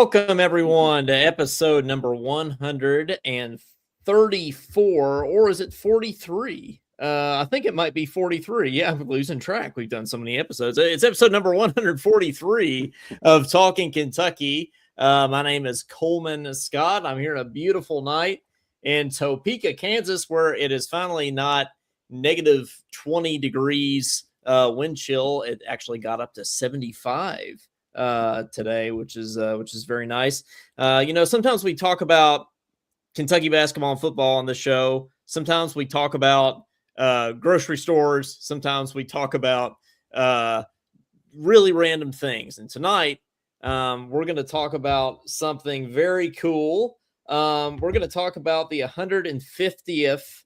Welcome, everyone, to episode number 134, or is it 43? I think it might be 43. Yeah, I'm losing track. We've done so many episodes. It's episode number 143 of Talking Kentucky. My name is Coleman Scott. I'm here on a beautiful night in Topeka, Kansas, where it is finally not negative 20 degrees wind chill. It actually got up to 75 today, which is very nice. Sometimes we talk about Kentucky basketball and football on the show. Sometimes we talk about grocery stores. Sometimes we talk about really random things. And tonight, we're going to talk about something very cool. We're going to talk about the 150th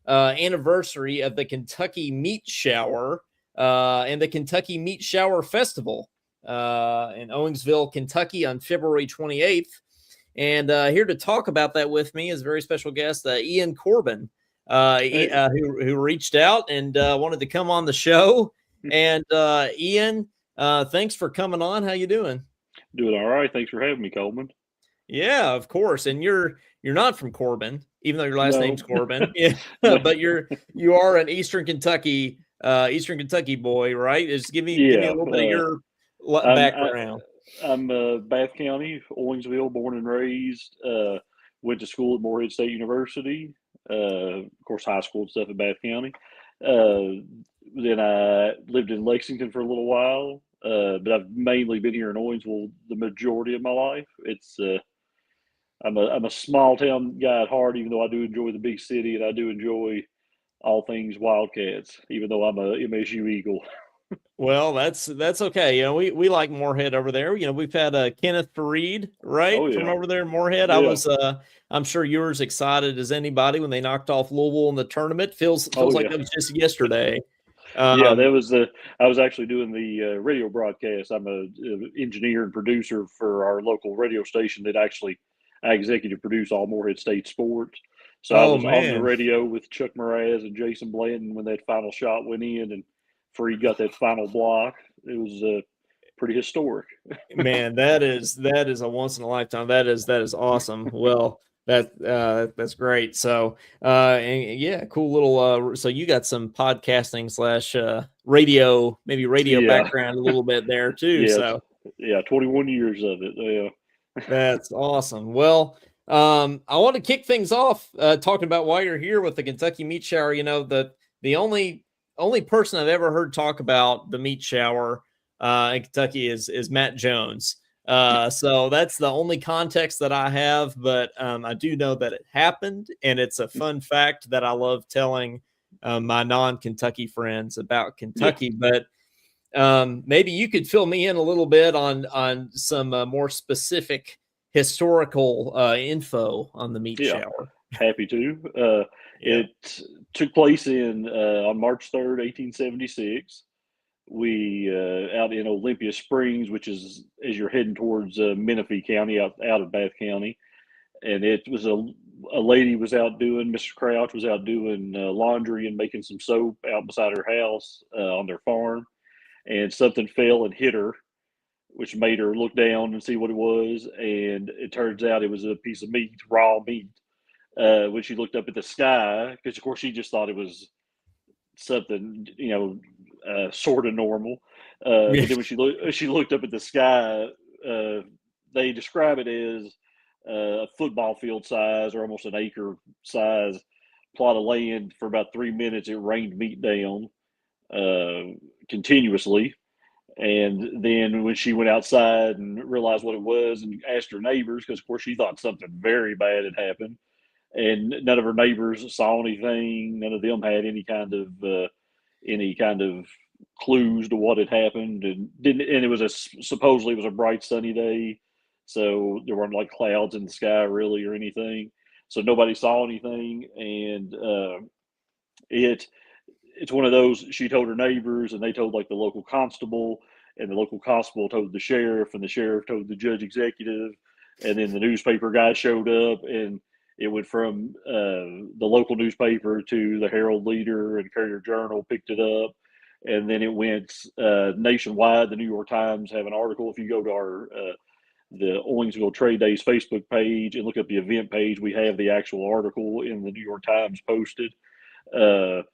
anniversary of the Kentucky Meat Shower and the Kentucky Meat Shower Festival in Owensville, Kentucky on February 28th. And here to talk about that with me is a very special guest, Ian Corbin, who reached out and wanted to come on the show. And Ian, thanks for coming on. How you doing? Doing all right. Thanks for having me, Coleman. Yeah, of course. And you're not from Corbin, even though your last No. name's Corbin. Yeah, No. but you are an Eastern Kentucky boy, right? Just give me a little bit of your background. I'm Bath County, Owensville, born and raised. Went to school at Morehead State University. Of course, high school and stuff at Bath County. Then I lived in Lexington for a little while, but I've mainly been here in Owensville the majority of my life. I'm a small town guy at heart, even though I do enjoy the big city and I do enjoy all things Wildcats, even though I'm a MSU Eagle. Well, that's okay. We like Morehead over there. We've had Kenneth Fareed, right, Oh from yeah, over there in Morehead. yeah. I'm sure you were as excited as anybody when they knocked off Louisville in the tournament. Feels Oh like yeah. that was just yesterday. Yeah, that was I was actually doing the radio broadcast. I'm a engineer and producer for our local radio station that I executive produce all Morehead State sports. So I Oh was on the man. radio with Chuck Mraz and Jason Blanton when that final shot went in and Freed got that final block. It was pretty historic. Man, that is a once in a lifetime. That is awesome. Well, that's great. So, and yeah, cool little. So you got some podcasting slash radio, maybe radio Yeah, background a little bit there too. yeah, So 21 years of it. Yeah. that's awesome. Well, I want to kick things off talking about why you're here with the Kentucky Meat Shower. The only person I've ever heard talk about the meat shower in Kentucky is Matt Jones. So that's the only context that I have, but I do know that it happened, and it's a fun fact that I love telling my non-Kentucky friends about Yeah. Kentucky. But maybe you could fill me in a little bit on some more specific historical info on the meat Yeah. shower. Happy to. Yeah. It took place on March 3rd, 1876. We out in Olympia Springs, which is as you're heading towards Menifee County, out of Bath County, and it was a lady was out doing Mr. Crouch was out doing laundry and making some soap out beside her house on their farm, and something fell and hit her, which made her look down and see what it was, and it turns out it was a piece of meat, raw meat. When she looked up at the sky, because of course she just thought it was something, sort of normal. But then when she looked up at the sky, they describe it as a football field size or almost an acre size plot of land. For about 3 minutes, it rained meat down continuously. And then when she went outside and realized what it was and asked her neighbors, because of course she thought something very bad had happened, and none of her neighbors saw anything. None of them had any kind of clues to what had happened, and didn't. And it was supposedly it was a bright sunny day, so there weren't like clouds in the sky really or anything. So nobody saw anything, and it's one of those. She told her neighbors, and they told like the local constable, and the local constable told the sheriff, and the sheriff told the judge executive, and then the newspaper guy showed up, and it went from the local newspaper to the Herald Leader, and Courier Journal picked it up, and then it went nationwide. The New York Times have an article. If you go to our the Owensville Trade Days Facebook page and look up the event page. We have the actual article in the New York Times posted. And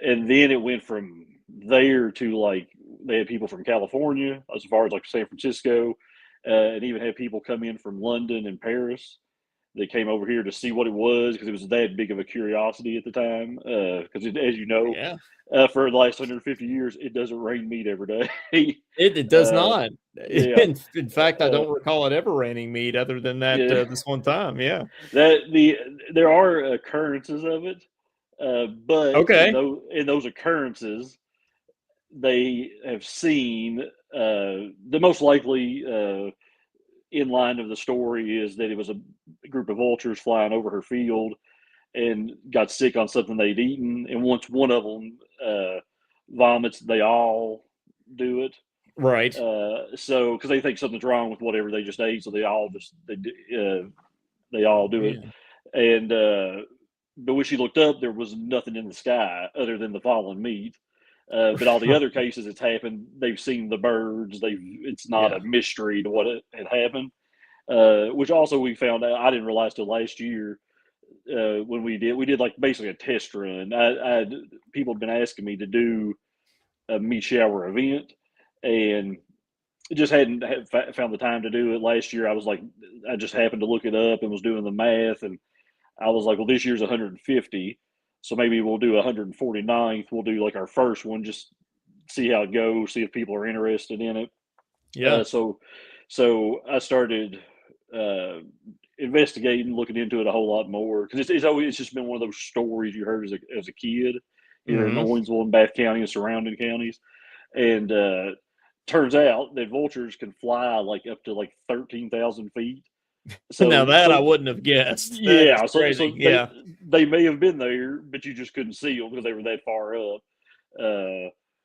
then it went from there to like they had people from California as far as like San Francisco, and even had people come in from London and Paris. They came over here to see what it was because it was that big of a curiosity at the time. Because as you know, Yeah. For the last 150 years, it doesn't rain meat every day. It does not. Yeah. In fact, I don't recall it ever raining meat other than that Yeah. this one time. Yeah. There are occurrences of it, but Okay. in those occurrences, they have seen the most likely in line of the story is that it was a group of vultures flying over her field and got sick on something they'd eaten. And once one of them vomits, they all do it. Right. So because they think something's wrong with whatever they just ate, so they all do it. Man. And but when she looked up, there was nothing in the sky other than the fallen meat. But all the other cases it's happened, they've seen the birds. It's not a mystery to what had happened. Which also we found out. I didn't realize till last year when we did like basically a test run. People had been asking me to do a meat shower event, and just hadn't found the time to do it last year. I just happened to look it up and was doing the math, and I was like, well, this year's 150, so maybe we'll do 149th. We'll do like our first one, just see how it goes, see if people are interested in it. Yeah. So I started investigating, looking into it a whole lot more because it's just been one of those stories you heard as a kid here in Owensville and Bath County and surrounding counties, and turns out that vultures can fly like up to like 13,000 feet. So now that I wouldn't have guessed. Yeah, so yeah, they may have been there, but you just couldn't see them because they were that far up.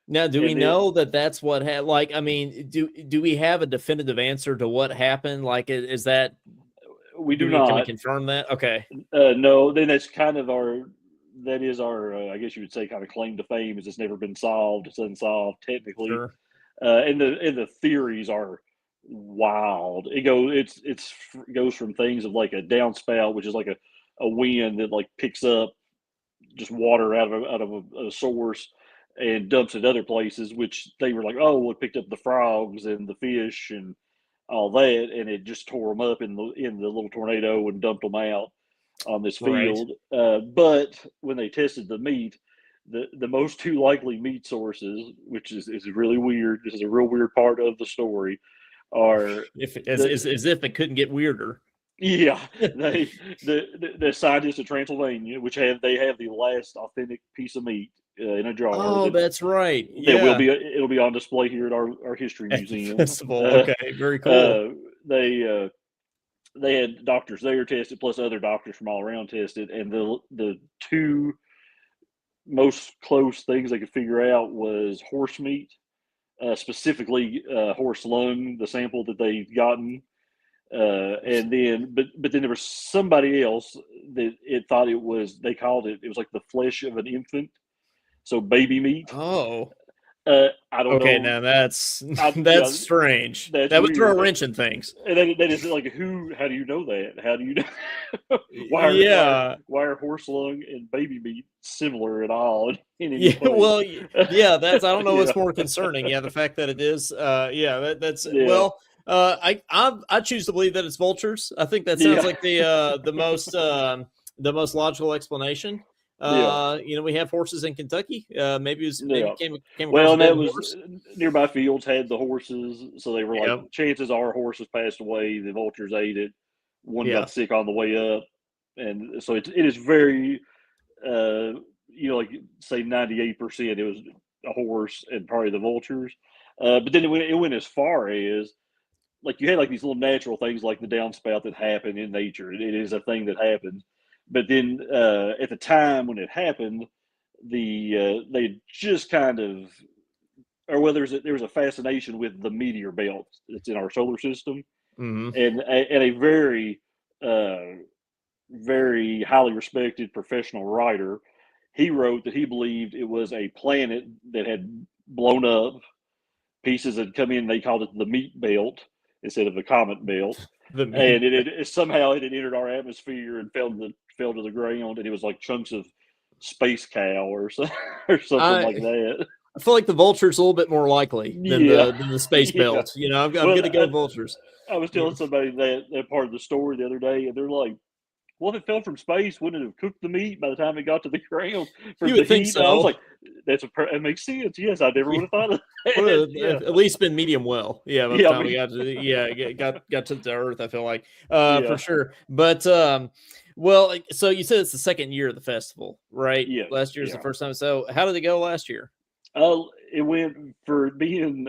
Now, do we know that that's what had? Like, I mean, do we have a definitive answer to what happened? Like, is that we do not? Can we confirm that? Okay. No, then that's kind of our. That is our. I guess you would say kind of claim to fame is it's never been solved. It's unsolved technically. Sure. And the theories are wild. It goes from things of like a downspout, which is like a wind that like picks up just water out of a source and dumps it other places, which they were like, oh, well, it picked up the frogs and the fish and all that, and it just tore them up in the little tornado and dumped them out on this field. Right. But when they tested the meat, the most two likely meat sources, which is really weird. This is a real weird part of the story. Are as if it couldn't get weirder. Yeah, the scientists at Transylvania, which have the last authentic piece of meat in a jar. Oh, that's right. Yeah, it'll be on display here at our history museum. Okay, very cool. They had doctors there tested, plus other doctors from all around tested, and the two most close things they could figure out was horse meat, specifically horse lung, the sample that they'd gotten. And then, but then there was somebody else that thought it was. They called it. It was like the flesh of an infant, so baby meat. Oh, I don't know. Okay, now that's strange. That would throw a wrench in things. And that is like, how do you know that? How do you know? Why are horse lung and baby meat similar at all? Well, that's. I don't know what's more concerning. Yeah, the fact that it is. That's. Well, I choose to believe that it's vultures. I think that sounds like the most logical explanation. We have horses in Kentucky. Maybe it was came well, and that was nearby fields had the horses, so they were like, chances are horses passed away. The vultures ate it. One got sick on the way up, and so it is very, like say 98% it was a horse and probably the vultures. But then it went as far as like you had like these little natural things like the downspout that happen in nature. It is a thing that happens. But then at the time when it happened, they just kind of, or well, there was a fascination with the meteor belt that's in our solar system, and a very, very highly respected professional writer, he wrote that he believed it was a planet that had blown up. Pieces had come in. They called it the meat belt. instead of a comet belt. The And meat. it somehow it had entered our atmosphere and fell to the ground, and it was like chunks of space cow or something like I that. I feel like the vulture's a little bit more likely Yeah, than the space yeah. belt. You know, I'm Well, going to go vultures. I was telling somebody that part of the story the other day, and they're like, "Well, if it fell from space, wouldn't it have cooked the meat by the time it got to the ground from You the would think heat?" And I was so. like, "That makes sense. Yes, I never would Yeah. have thought of Would that. have Yeah, at least been medium well. Yeah, by the yeah, I time we mean, got to got to the Earth, I feel like for yeah, sure. But well, so you said it's the second year of the festival, right? yeah, Last year's the yeah." first time. So how did it go last year? It went for being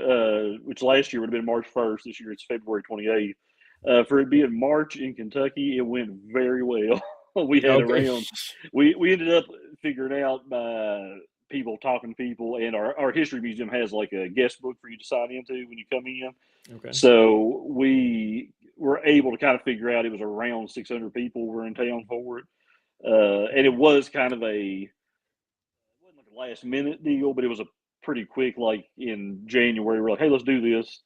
which last year would have been March 1st. This year it's February 28th. For it being March in Kentucky, it went very well. we had Okay. around we ended up figuring out by people talking to people, and our history museum has like a guest book for you to sign into when you come in. Okay. So we were able to kind of figure out it was around 600 people were in town for it, and it was kind of it wasn't like a last minute deal, but it was a pretty quick. Like in January, we're like, "Hey, let's do this,"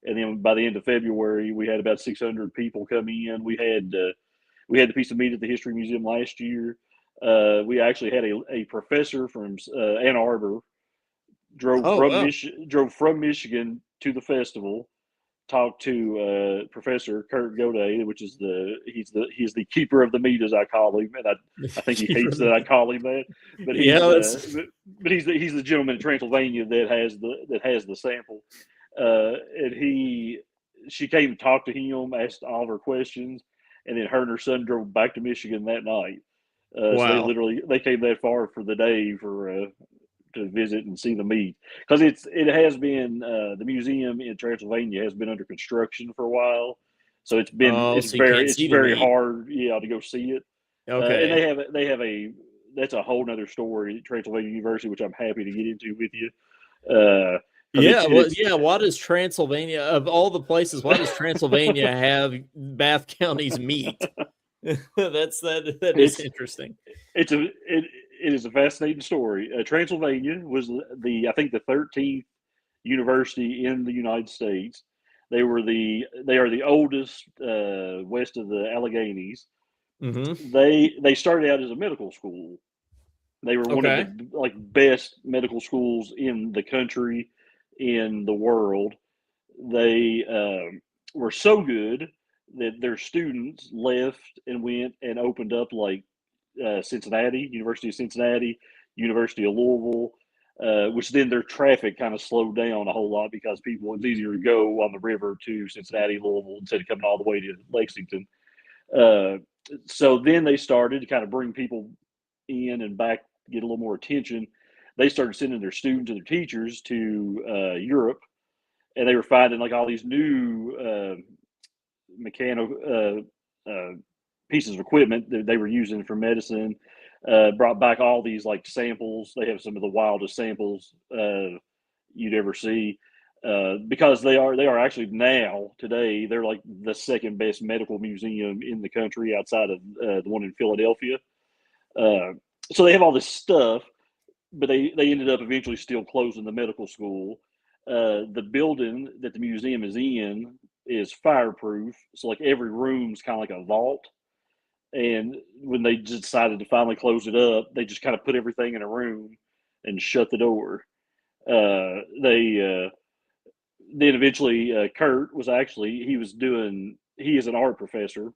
and then by the end of February, we had about 600 people come in. We had the piece of meat at the History Museum last year. We actually had a professor from Ann Arbor Oh wow. drove from Michigan to the festival, talked to Professor Kurt Goday, which is he's the keeper of the meat, as I call him, and I think he hates that I call him that, but Yeah, he's the gentleman in Transylvania that has the sample, and she came and talked to him, asked all of her questions, and then her and her son drove back to Michigan that night. So wow. they came that far for the day to visit and see the meat, because it has been the museum in Transylvania has been under construction for a while, so Oh, so you can't it's see the very meat. hard, yeah, to go see it. And Okay. they have a that's a whole nother story, Transylvania University, which I'm happy to get into with you, because Yeah, well, it's yeah. Why does Transylvania, of all the places, why does Transylvania have Bath County's meat? That is it's interesting. it's a it is a fascinating story. Transylvania was I think the 13th university in the United States. They are the oldest west of the Alleghenies. Hmm. They started out as a medical school. They were one of Okay. the like best medical schools in the country, in the world. They were so good that their students left and went and opened up like Cincinnati, University of Cincinnati, University of Louisville, which then their traffic kind of slowed down a whole lot because it's easier to go on the river to Cincinnati, Louisville instead of coming all the way to Lexington. Uh, so then they started to kind of bring people in and back, get a little more attention. They started sending their students and their teachers to Europe, and they were finding like all these new mechanical pieces of equipment that they were using for medicine. Brought back all these like samples. They have some of the wildest samples you'd ever see, because they are actually now today they're like the second best medical museum in the country outside of the one in Philadelphia. Uh, so they have all this stuff, but they ended up eventually still closing the medical school. The building that the museum is in is fireproof, so like every room's kind of like a vault. And when they just decided to finally close it up, they just kind of put everything in a room and shut the door. They then eventually Kurt was actually he is an art professor.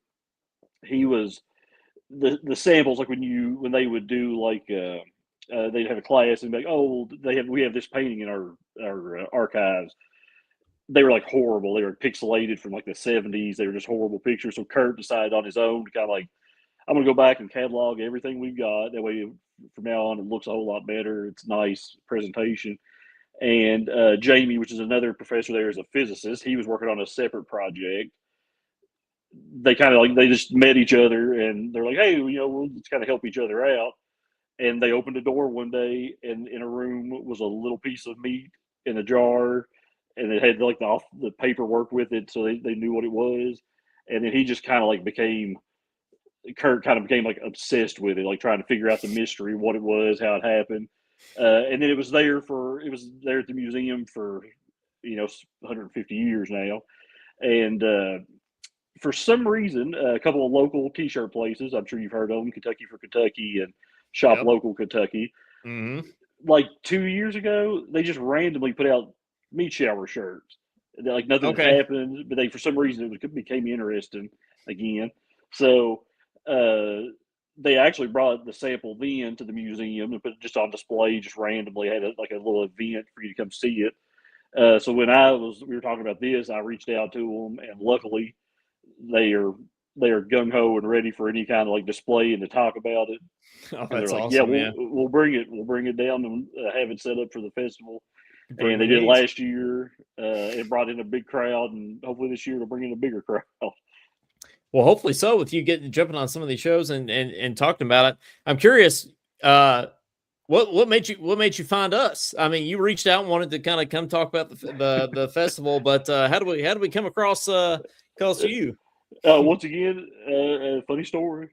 He was the samples like when they would do like they'd have a class and be like, oh, we have this painting in our archives. They were like horrible. They were pixelated from like the 70s. They were just horrible pictures. So Kurt decided on his own to kind of like, I'm gonna go back and catalog everything we've got. That way, from now on, it looks a whole lot better. It's nice presentation. And Jamie, which is another professor there, is a physicist. He was working on a separate project. They kind of like they just met each other, and they're like, "Hey, we'll just kind of help each other out." And they opened a door one day, and in a room was a little piece of meat in a jar, and it had like the paperwork with it, so they knew what it was. And then he just kind of like became Kurt kind of became like obsessed with it, like trying to figure out the mystery, what it was, how it happened. And then it was there at the museum for 150 years now. And for some reason, a couple of local T-shirt places, I'm sure you've heard of them, Kentucky for Kentucky and Shop Yep. Local Kentucky. Mm-hmm. Like 2 years ago, they just randomly put out meat shower shirts. Like nothing had Okay. happened, but they for some reason it became interesting again. So they actually brought the sample then to the museum and put it just on display, just randomly had like a little event for you to come see it. So when we were talking about this, I reached out to them, and luckily they are gung ho and ready for any kind of like display and to talk about it. Oh, And they're that's like, "Yeah, awesome, man. we'll bring it down and have it set up for the festival." Bring And the they did it meat. last year. It brought in a big crowd, and hopefully this year it'll bring in a bigger crowd. Well, hopefully so. With you jumping on some of these shows and talking about it, I'm curious. What made you find us? I mean, you reached out and wanted to kind of come talk about the festival, but how do we come across you? Once again, a funny story.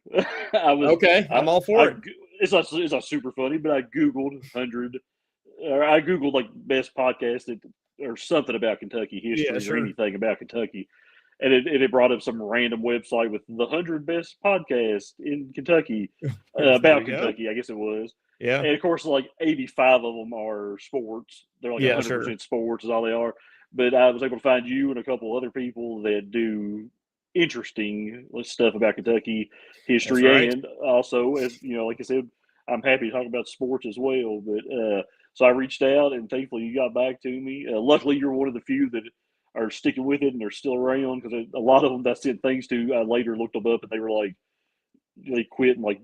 I was Okay, I'm all for I it. it's not super funny, but I googled like best podcast or something about Kentucky Yeah, history or sure. anything about Kentucky, and it brought up some random website with the 100 best podcasts in Kentucky There about you go. Kentucky, I guess it was. Yeah, And of course, like 85 of them are sports. They're like yeah, sure. 100% sports is all they are. But I was able to find you and a couple other people that do interesting stuff about Kentucky That's right. history, and also, as you know, like I said, I'm happy to talk about sports as well. But so I reached out, and thankfully you got back to me. Luckily, you're one of the few that are sticking with it and they're still around, because a lot of them that I sent things to, I later looked them up and they were like they quit in like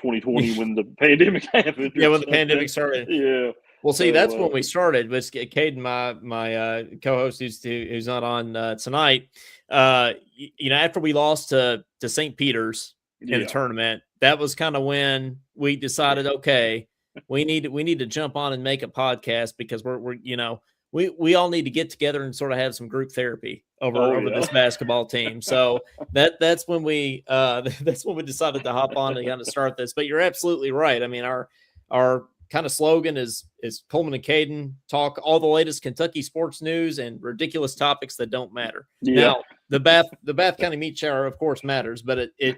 2020 when the pandemic happened Yeah, or when the something. pandemic started. Yeah. Well, see, that's when So we started. Was Caden, my co-host, who's not on tonight. After we lost to St. Peter's in the yeah, tournament, that was kind of when we decided, okay, we need to jump on and make a podcast, because we all need to get together and sort of have some group therapy oh over yeah, this basketball team. So that's when we that's when we decided to hop on and kind of start this. But you're absolutely right. I mean, our kind of slogan is Coleman and Caden talk all the latest Kentucky sports news and ridiculous topics that don't matter. yeah, Now, the Bath County meat shower, of course, matters, but it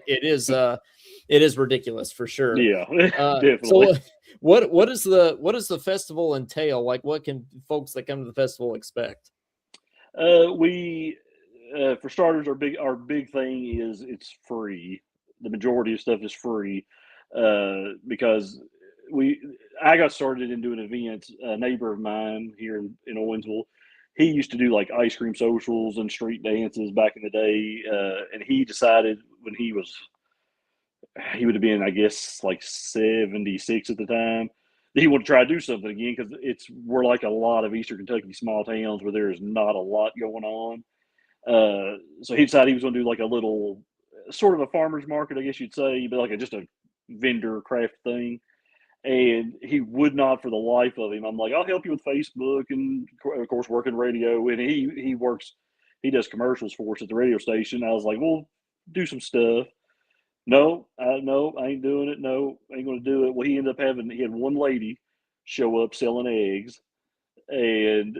is ridiculous for sure. yeah, So definitely. what does the festival entail? Like, what can folks that come to the festival expect? We for starters, our big thing is it's free. The majority of stuff is free because we I got started in doing events. A neighbor of mine here in Owensville, he used to do like ice cream socials and street dances back in the day, and he decided when he would have been, I guess, like 76 at the time, that he wanted to try to do something again, because we're like a lot of Eastern Kentucky small towns where there's not a lot going on. So he decided he was going to do like a little sort of a farmer's market, I guess you'd say, but like just a vendor craft thing. And he would not for the life of him. I'm like, I'll help you with Facebook and of course working radio. And he does commercials for us at the radio station. I was like, well, do some stuff. No, I ain't doing it. No, I ain't going to do it. Well, he had one lady show up selling eggs, and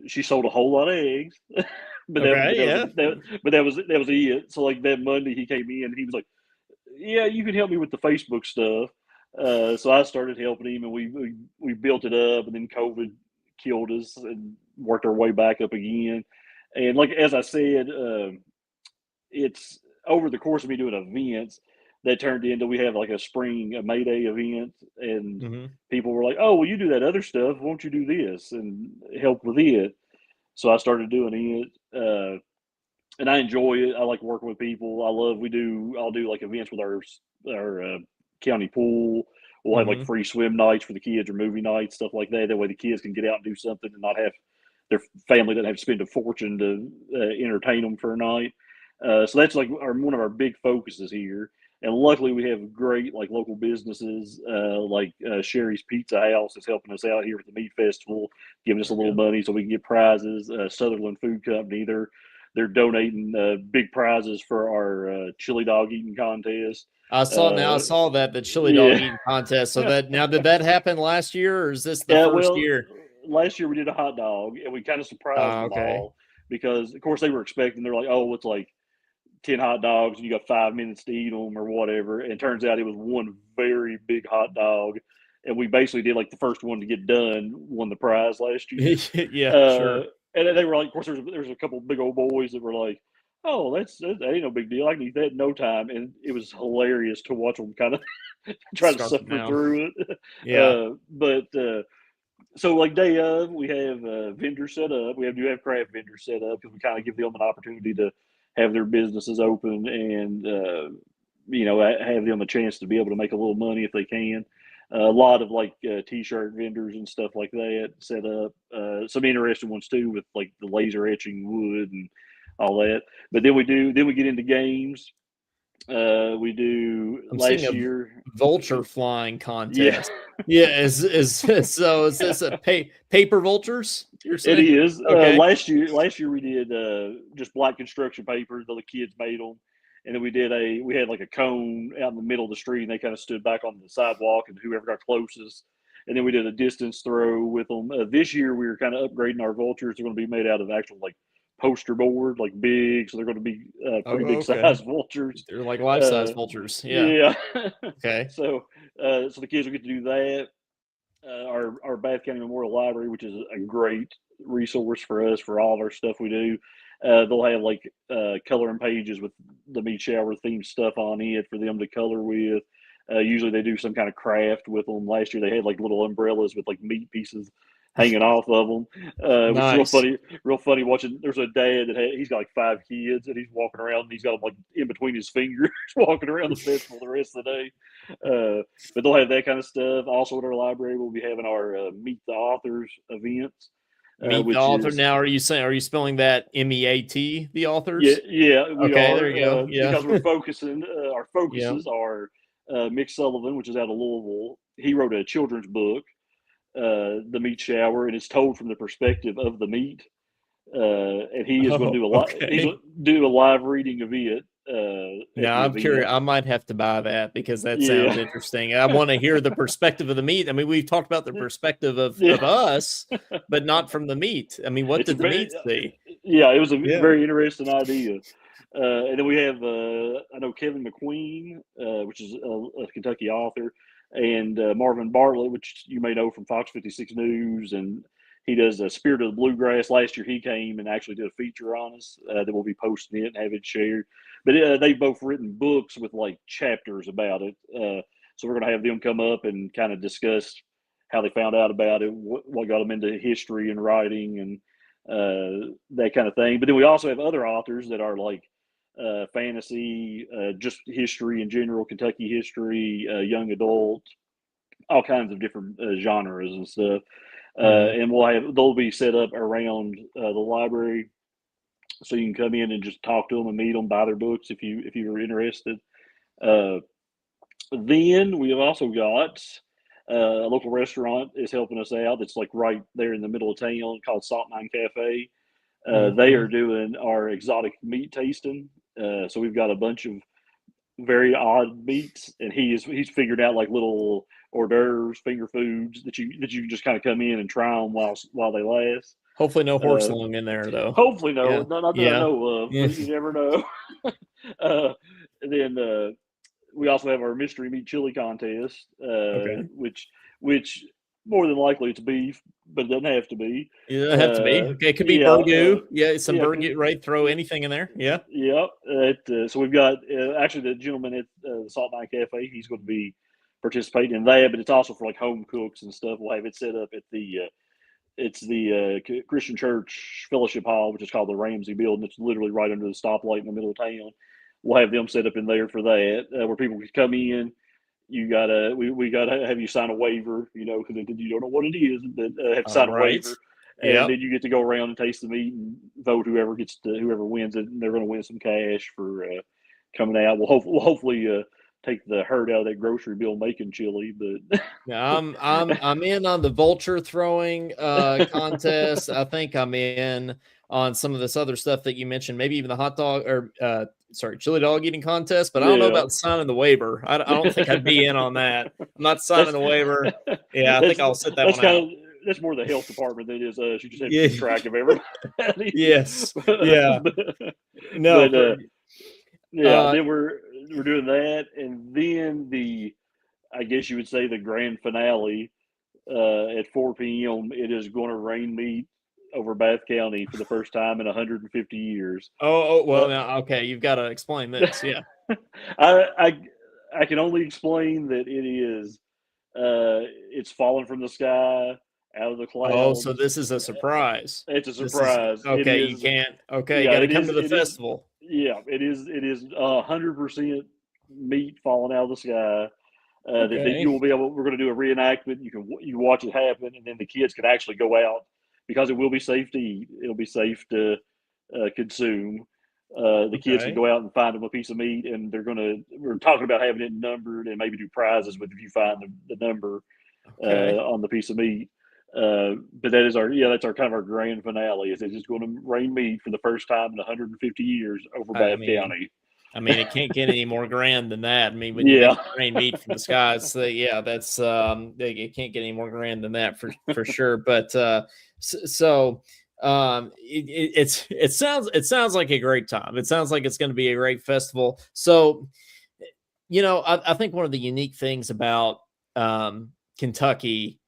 she sold a whole lot of eggs. Okay, yeah. That was it. So like that Monday he came in and he was like, "Yeah, you can help me with the Facebook stuff." So I started helping him, and we built it up, and then COVID killed us and worked our way back up again. And like as I said, it's over the course of me doing events that turned into we have like a May Day event, and Mm-hmm. people were like, "Oh, well, you do that other stuff. Won't you do this and help with it?" So I started doing it, and I enjoy it. I like working with people. I'll do like events with our county pool. We'll have like Mm-hmm. free swim nights for the kids or movie nights, stuff like that. That way the kids can get out and do something and not have their family doesn't have to spend a fortune to entertain them for a night. So that's like one of our big focuses here. And luckily, we have great like local businesses like Sherry's Pizza House is helping us out here at the meat festival, giving us a There little you go. money so we can get prizes. Sutherland Food Company, they're donating big prizes for our chili dog eating contest. I Uh, saw that the chili dog yeah, eating contest. So that now, did that happen last year, or is this the yeah. first Well, year? last year we did a hot dog, and we kind of surprised them Okay. all. because of course they were expecting, they're like, oh, it's like 10 hot dogs and you got 5 minutes to eat them or whatever. And it turns out it was one very big hot dog. And we basically did like the first one to get done won the prize last year. Yeah, sure. And they were like, of course, there's a couple big old boys that were like, oh, that ain't no big deal. I can eat that in no time. And it was hilarious to watch them kind of try to suffer through it. Yeah. So like day of, we have vendors set up. We do have craft vendors set up because we kind of give them an opportunity to have their businesses open and have them a chance to be able to make a little money if they can. A lot of like t-shirt vendors and stuff like that set up. Some interesting ones too with like the laser etching wood and all that. But then we get into games. We do last year vulture flying contest. Yeah, is so is this a paper vultures? You're saying? It is. Okay. Last year we did just black construction paper. The kids made them, and then we had like a cone out in the middle of the street, and they kind of stood back on the sidewalk, and whoever got closest. And then we did a distance throw with them. This year we were kind of upgrading our vultures. They're going to be made out of actual like poster board, like big, so they're going to be pretty big size vultures. They're like life size vultures. Yeah. Okay. So the kids will get to do that. Our Bath County Memorial Library, which is a great resource for us for all of our stuff we do. They'll have like coloring pages with the meat shower themed stuff on it for them to color with. Usually they do some kind of craft with them. Last year they had like little umbrellas with like meat pieces hanging off of them, nice. Which is real funny watching. There's a dad he's got like 5 kids and he's walking around and he's got them like in between his fingers walking around the festival the rest of the day. But they'll have that kind of stuff. Also at our library we'll be having our Meet the Authors events. Meet the author. Now, are you spelling that MEAT, the authors? Yeah. Okay, there you go. Yeah, because we're focusing. Our focuses are Mick Sullivan, which is out of Louisville. He wrote a children's book, The Meat Shower, and it's told from the perspective of the meat. And he is going to do a lot. Okay. He's going to do a live reading of it. Now I'm curious. I might have to buy that because that sounds interesting. I want to hear the perspective of the meat. I mean, we've talked about the perspective of us, but not from the meat. I mean, what did the meat see? Yeah, it was a very interesting idea. And then we have, I know Kevin McQueen, which is a Kentucky author, and Marvin Bartlett, which you may know from Fox 56 News, and he does a Spirit of the Bluegrass. Last year he came and actually did a feature on us that we'll be posting it and have it shared. But they've both written books with like chapters about it. So we're going to have them come up and kind of discuss how they found out about it, what got them into history and writing and that kind of thing. But then we also have other authors that are like fantasy, just history in general, Kentucky history, young adult, all kinds of different genres and stuff. And they'll be set up around the library, so you can come in and just talk to them and meet them, buy their books if you are interested. Then we have also got a local restaurant is helping us out. It's like right there in the middle of town called Salt Mine Cafe. They are doing our exotic meat tasting. So we've got a bunch of very odd meats, and he's figured out like little hors d'oeuvres, finger foods that you just kind of come in and try them while they last. Hopefully no horse lung in there though. Hopefully no, not that I know of, but you never know. And then we also have our mystery meat chili contest, which more than likely it's beef, but it doesn't have to be. It doesn't have to be. Okay, it could be burgoo. Some burgoo, right? Throw anything in there. Yeah. Yeah. So we've got actually the gentleman at the Salt Mine Cafe. He's going to be participating in that, but it's also for like home cooks and stuff. We'll have it set up at the Christian Church Fellowship Hall, which is called the Ramsey Building. It's literally right under the stoplight in the middle of town. We'll have them set up in there for that, where people can come in. We gotta have you sign a waiver, because you don't know what it is, but have to sign a waiver, and then you get to go around and taste the meat and vote whoever wins it, and they're going to win some cash for coming out. We'll hopefully take the herd out of that grocery bill making chili, but I'm in on the vulture throwing contest. I think I'm in on some of this other stuff that you mentioned, maybe even the hot dog or chili dog eating contest, but I don't know about signing the waiver. I don't think I'd be in on that. I'm not signing the waiver. Yeah, I think I'll sit that one out. that's more the health department than it is us. You just have to Yeah. keep track of everybody. Yes. Yeah. but, No. yeah, then we're doing that, and then I guess you would say the grand finale at 4 p.m. It is going to rain meat over Bath County for the first time in 150 years. Well, now, okay, you've got to explain this. Yeah. I can only explain that it's fallen from the sky out of the Oh, so clouds. this is a surprise. It's a This is surprise. It okay. You is. can't. Okay, you Yeah, got to it come is. to the It is. festival. Yeah, it is. It is 100% meat falling out of the sky. That Okay. you will be able. We're going to do a reenactment. You watch it happen, and then the kids can actually go out because it will be safe to eat. It'll be safe to consume. The kids can Okay. go out and find them a piece of meat, and we're talking about having it numbered and maybe do prizes with if you find the number Okay. on the piece of meat. But that's our kind of our grand finale. Is it's just going to rain meat for the first time in 150 years over I Bath mean, County. it can't get any more grand than that. I mean, when you Yeah, mention rain meat from the skies, yeah, that's it can't get any more grand than that for sure. But it sounds like a great time. It sounds like it's going to be a great festival. So I think one of the unique things about Kentucky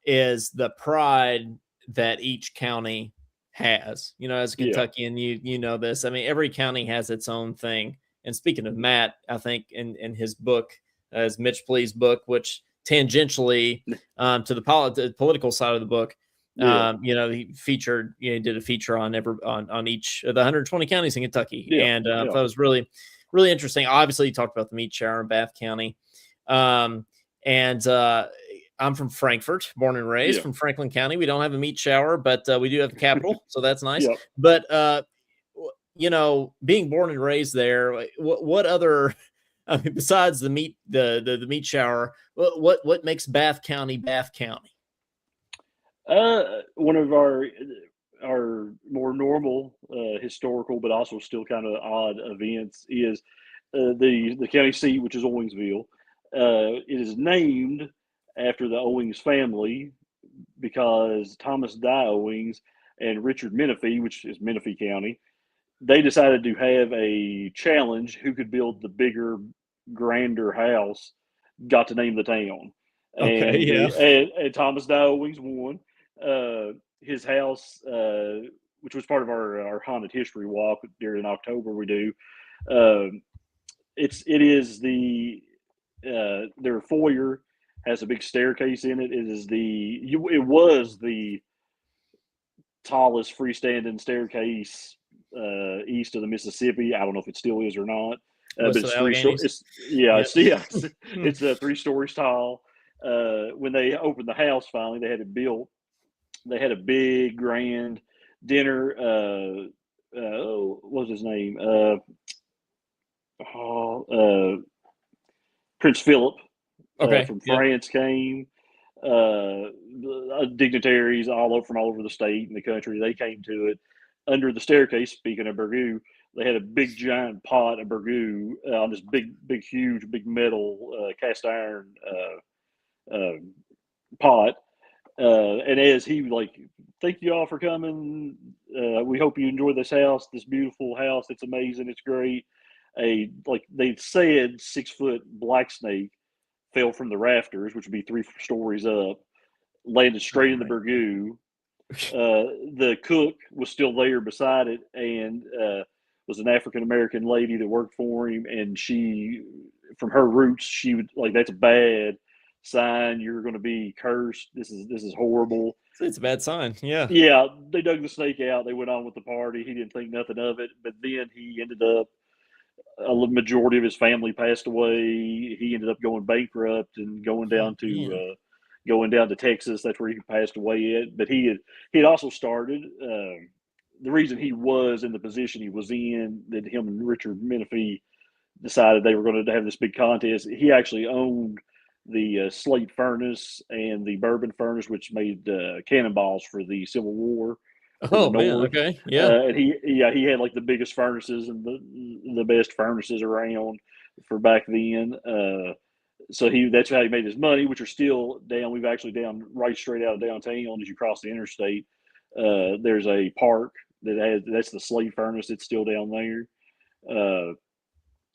is the pride that each county has. As a yeah, Kentuckian, you know this. I mean, every county has its own thing. And speaking of Matt, I think in his book, as Mitch Plea's book, which tangentially to the political side of the book, yeah, he featured, did a feature on each of the 120 counties in Kentucky, yeah, and yeah, that was really, really interesting. Obviously, he talked about the meat shower in Bath County, and I'm from Frankfort, born and raised yeah, from Franklin County. We don't have a meat shower, but we do have the capital, so that's nice. yeah. But being born and raised there, what other, I mean, besides the meat shower, what makes Bath County Bath County? One of our more normal historical, but also still kind of odd events is the county seat, which is Owingsville. It is named after the Owings family because Thomas Dye Owings and Richard Menifee, which is Menifee County, they decided to have a challenge who could build the bigger, grander house, got to name the town. Okay, And yeah. and Thomas Dye Owings won. His house, which was part of our haunted history walk during October, we do. Um, it is their foyer has a big staircase in it. It was the tallest freestanding staircase east of the Mississippi. I don't know if it still is or not, but West of it's the three stories. Alleghanies. Yep. It's 3 stories tall. When they opened the house, finally they had it built. They had a big grand dinner. What was his name? Prince Philip Okay. from Yep. France came. Uh, Dignitaries from all over the state and the country, they came to it. Under the staircase, speaking of burgoo, they had a big giant pot of burgoo on this huge metal cast iron uh, pot. And as he thank you all for coming. We hope you enjoy this beautiful house. It's amazing. It's great. They said 6-foot black snake fell from the rafters, which would be 3 stories up, landed straight Oh in the my. burgoo. The cook was still there beside it, and was an African American lady that worked for him. And she, from her roots, she would that's a bad sign. You're going to be cursed. This is horrible. It's a bad sign. Yeah. Yeah, they dug the snake out. They went on with the party. He didn't think nothing of it, but then he ended up. A majority of his family passed away. He ended up going bankrupt and Oh man. going down to Texas. That's where he passed away at. But he had also started. The reason he was in the position he was in, that him and Richard Menifee decided they were going to have this big contest. He actually owned the slate furnace and the bourbon furnace, which made cannonballs for the Civil War in the Oh man. North. Okay. Yeah. And he had the biggest furnaces and the best furnaces around for back then. So that's how he made his money, which are still down. We've actually down right straight out of downtown as you cross the interstate. There's a park that's the slave furnace. It's still down there.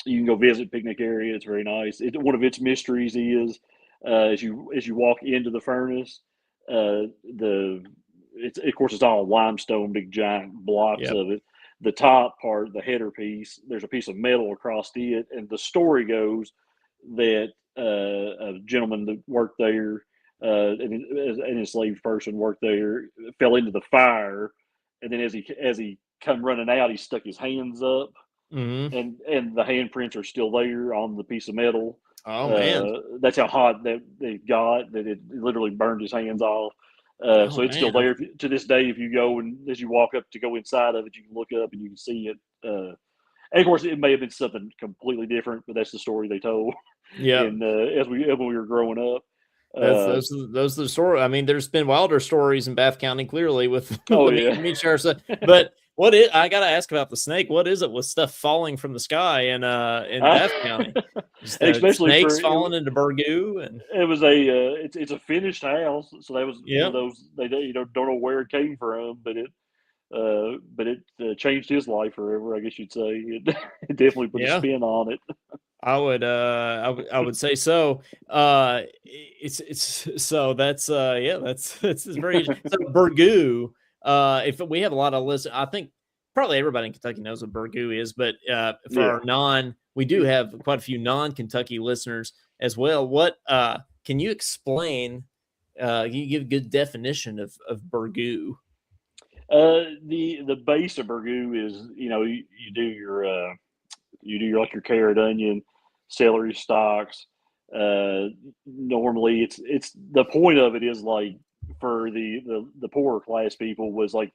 You can go visit picnic area. It's very nice. One of its mysteries is as you walk into the furnace, it's of course it's all limestone, big giant blocks Yep. of it. The top part, the header piece, there's a piece of metal across it, and the story goes that a gentleman that worked there, an enslaved person worked there, fell into the fire, and then as he come running out, he stuck his hands up, Mm-hmm. and the handprints are still there on the piece of metal. Oh man. That's how hot that it got, that it literally burned his hands off. Oh So it's still man. there to this day. If you go and as you walk up to go inside of it, you can look up and you can see it. And of course, it may have been something completely different, but that's the story they told. Yeah. And when we were growing up, That's those are the story. I mean, there's been wilder stories in Bath County, clearly with oh the yeah, meat share stuff. But I gotta ask about the snake. What is it with stuff falling from the sky in Bath County? Just especially snakes falling into Burgoo, and it was it's a finished house, so that was one of those they don't know where it came from, but it changed his life forever. I guess you'd say it, it definitely put a spin on it. I would say so. It's so that's that's very so Burgoo. If we have a lot of listeners, I think probably everybody in Kentucky knows what Burgoo is, but for our we do have quite a few non-Kentucky listeners as well. What can you explain? Can you give a good definition of Burgoo? The base of Burgoo is you do your like your carrot, onion, celery stalks. Normally, it's the point of it is like for the poorer class people was like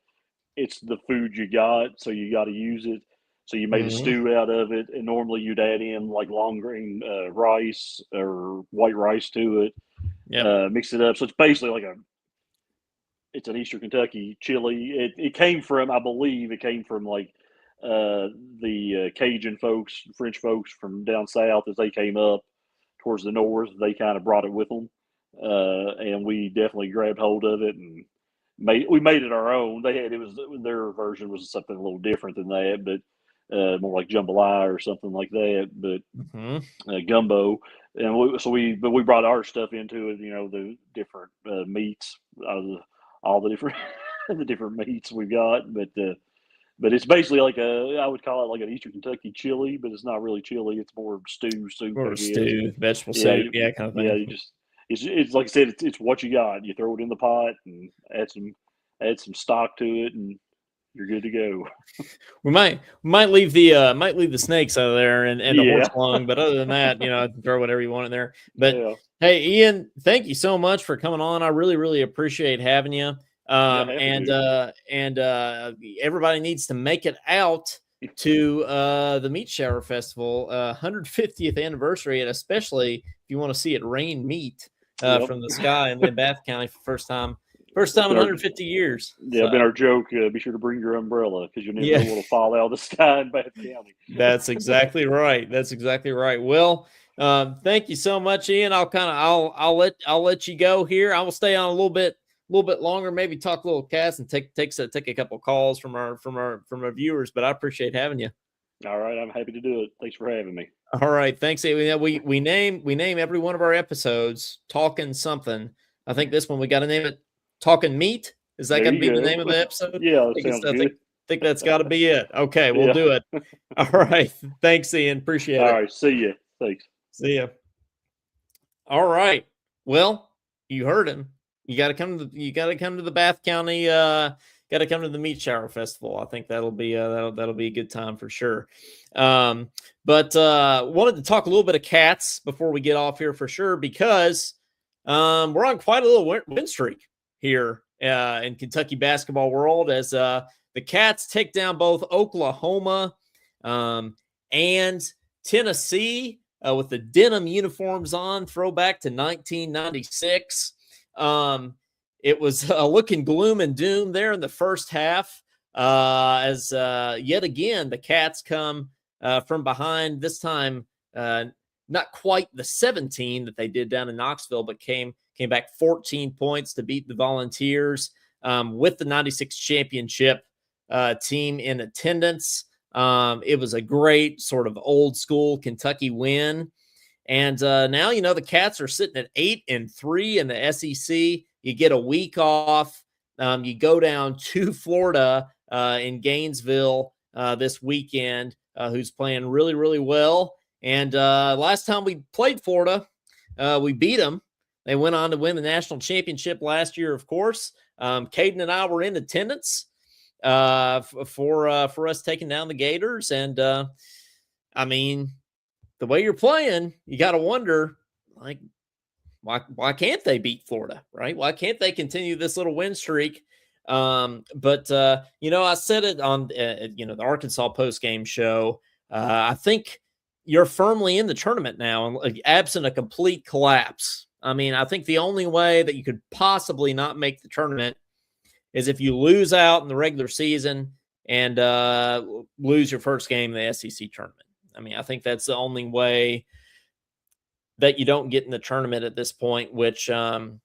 it's the food you got, so you got to use it. So you made a stew out of it, and normally you'd add in like long grain rice or white rice to it. Mix it up. So it's basically like it's an Eastern Kentucky chili. It came from, I believe, like the Cajun folks, French folks from down south as they came up towards the north. They kind of brought it with them, and we definitely grabbed hold of it and made it our own. Their version was something a little different than that, but more like jambalaya or something like that. But gumbo, and we brought our stuff into it. The different meats, all the different the different meats we got, but it's basically like I would call it like an Eastern Kentucky chili, but it's not really chili. It's more soup. Or stew, vegetable soup, kind of thing. Yeah, it's like I said, it's what you got. You throw it in the pot and add some stock to it, and you're good to go. We might leave the snakes out of there and the horse lung, but other than that, I can throw whatever you want in there. But hey, Ian, thank you so much for coming on. I really, really appreciate having you. And everybody needs to make it out to the Meat Shower Festival 150th anniversary, and especially if you want to see it rain meat from the sky in Bath County for first time in 150 years. Yeah, been our joke. Be sure to bring your umbrella because you'll never know what'll fall out of the sky in Bath County. That's exactly right. That's exactly right. Well, thank you so much, Ian. I'll let you go here. I will stay on a little bit longer, maybe talk a little cats and take a couple calls from our viewers. But I appreciate having you. All right, I'm happy to do it. Thanks for having me. All right, thanks. We name every one of our episodes Talking something. I think this one we got to name it Talking Meat. Is that going to be the name of the episode? Yeah, sounds good. I think that's got to be it. Okay, we'll do it. All right, thanks, Ian. Appreciate it. All right, see you. Thanks. See ya. All right. Well, you heard him. You got to come to the Bath County. Got to come to the Meat Shower Festival. I think that'll be a good time for sure. But wanted to talk a little bit of cats before we get off here for sure, because we're on quite a little win streak here in Kentucky basketball world as the Cats take down both Oklahoma and Tennessee with the denim uniforms on, throwback to 1996. It was looking gloom and doom there in the first half as yet again the Cats come from behind, this time not quite the 17 that they did down in Knoxville, but came back 14 points to beat the Volunteers with the 96 championship team in attendance. It was a great sort of old school Kentucky win. And now, the Cats are sitting at 8-3 in the SEC. You get a week off. You go down to Florida in Gainesville this weekend, who's playing really, really well. And last time we played Florida, we beat them. They went on to win the national championship last year, of course. Caden and I were in attendance for us taking down the Gators. And, the way you're playing, you got to wonder, like, why can't they beat Florida, right? Why can't they continue this little win streak? But I said it on, the Arkansas post-game show. I think you're firmly in the tournament now, and absent a complete collapse. I think the only way that you could possibly not make the tournament is if you lose out in the regular season and lose your first game in the SEC tournament. I think that's the only way that you don't get in the tournament at this point, which, honestly,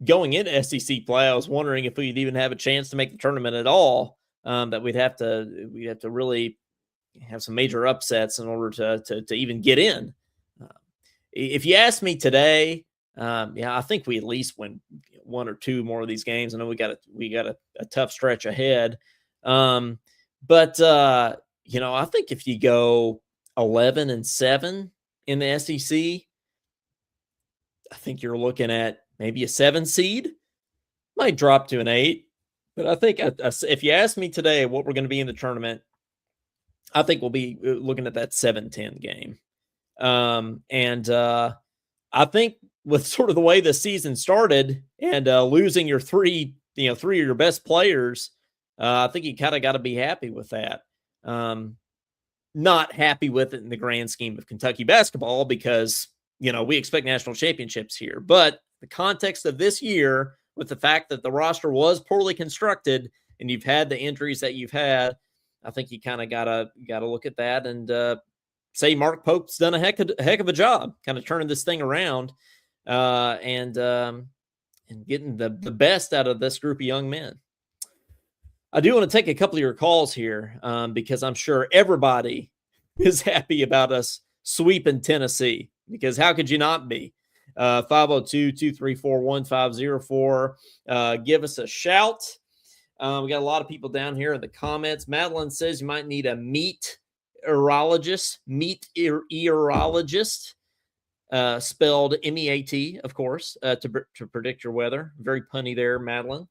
going into SEC play, I was wondering if we'd even have a chance to make the tournament at all, that we'd have to really have some major upsets in order to even get in. If you ask me today, I think we at least win one or two more of these games. I know we got a tough stretch ahead. But I think if you go 11-7 in the SEC, I think you're looking at maybe a 7 seed, might drop to an 8. But I think if you ask me today what we're going to be in the tournament, I think we'll be looking at that 7-10 game. And I think with sort of the way the season started and losing your three of your best players, I think you kind of got to be happy with that. Not happy with it in the grand scheme of Kentucky basketball because, we expect national championships here. But the context of this year, with the fact that the roster was poorly constructed and you've had the injuries that you've had, I think you kind of gotta look at that and say Mark Pope's done a heck of a job kind of turning this thing around and getting the best out of this group of young men. I do want to take a couple of your calls here because I'm sure everybody is happy about us sweeping Tennessee, because how could you not be? 502-234-1504. Give us a shout. We got a lot of people down here in the comments. Madeline says you might need a meteorologist, spelled MEAT, of course, to predict your weather. Very punny there, Madeline.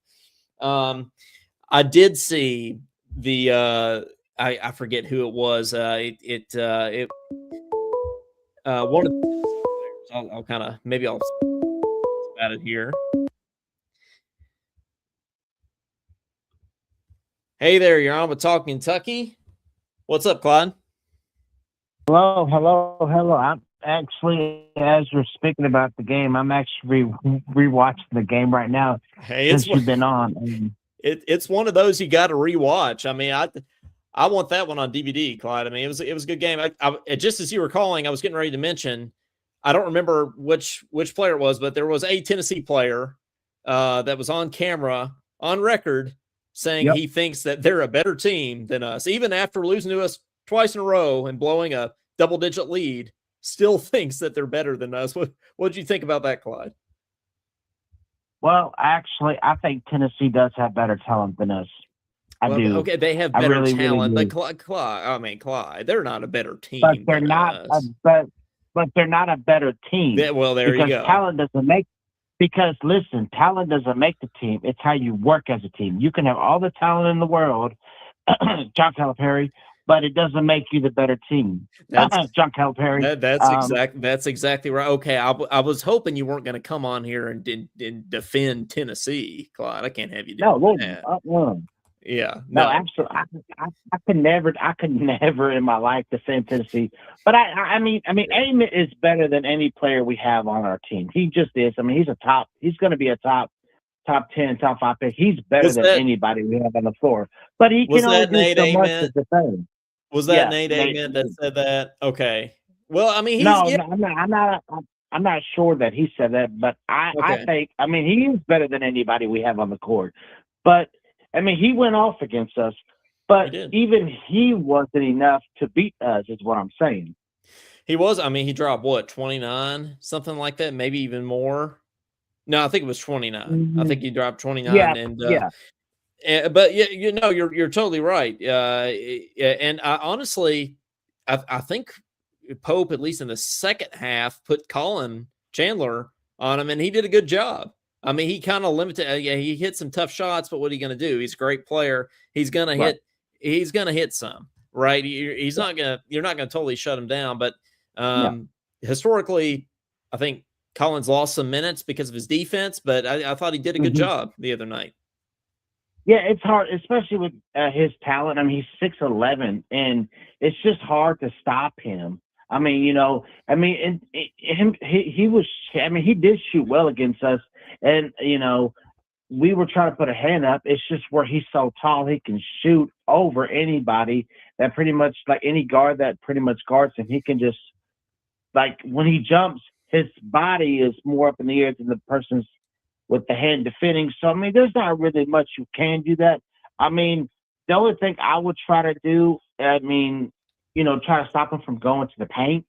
I did see the I forget who it was. One of the I'll kind of maybe I'll about it here. Hey there, you're on with Talkin Kentucky. What's up, Clyde? Hello. I'm actually, as you're speaking about the game, I'm actually rewatching the game right now. Hey, since you've been on. It's one of those you got to rewatch. I want that one on DVD, Clyde. It was a good game. I just as you were calling, I was getting ready to mention. I don't remember which player it was, but there was a Tennessee player that was on camera, on record, saying he thinks that they're a better team than us, even after losing to us twice in a row and blowing a double-digit lead. Still thinks that they're better than us. What did you think about that, Clyde? Well, actually, I think Tennessee does have better talent than us. I do. Okay, they have better talent, but Clyde, they're not a better team. But they're not. But they're not a better team. Well, there you go. Talent doesn't make. Because listen, talent doesn't make the team. It's how you work as a team. You can have all the talent in the world, John Calipari, but it doesn't make you the better team. John Calipari. That's exactly right. Okay, I was hoping you weren't going to come on here and defend Tennessee, Clyde. I can't have you do that. Yeah. No, absolutely. I could never in my life defend Tennessee. But I mean, Amen is better than any player we have on our team. He just is. He's going to be a top 10, top 5 pick. He's better than anybody we have on the floor. But he can only do so much to defend. Was that Nate Nate. Ament that said that? Okay. Well, I mean, No, no, I'm not sure that he said that, but I Okay. think, I mean, he is better than anybody we have on the court. But I mean, he went off against us, but He did. even he wasn't enough to beat us, is what I'm saying. He was. I mean, he dropped what, 29, something like that, maybe even more. No, I think it was 29. I think he dropped 29, Yeah, and yeah. but yeah, you're totally right. And I honestly, I think Pope, at least in the second half, put Colin Chandler on him, and he did a good job. I mean, he kind of limited. Yeah, he hit some tough shots, but what are you going to do? He's a great player. He's going to Right. hit. He's going to hit some. Right. He's not going to. You're not going to totally shut him down. But historically, I think Collins lost some minutes because of his defense. But I thought he did a good job the other night. Yeah, it's hard, especially with his talent. I mean, he's 6'11", and it's just hard to stop him. I mean, you know, I mean, he was. I mean, he did shoot well against us, and you know, we were trying to put a hand up. It's just where he's so tall, he can shoot over anybody. That pretty much, like any guard that pretty much guards him, he can just, like, when he jumps, his body is more up in the air than the person's with the hand defending. So, I mean, there's not really much you can do that. I mean, the only thing I would try to do, I mean, you know, try to stop him from going to the paint.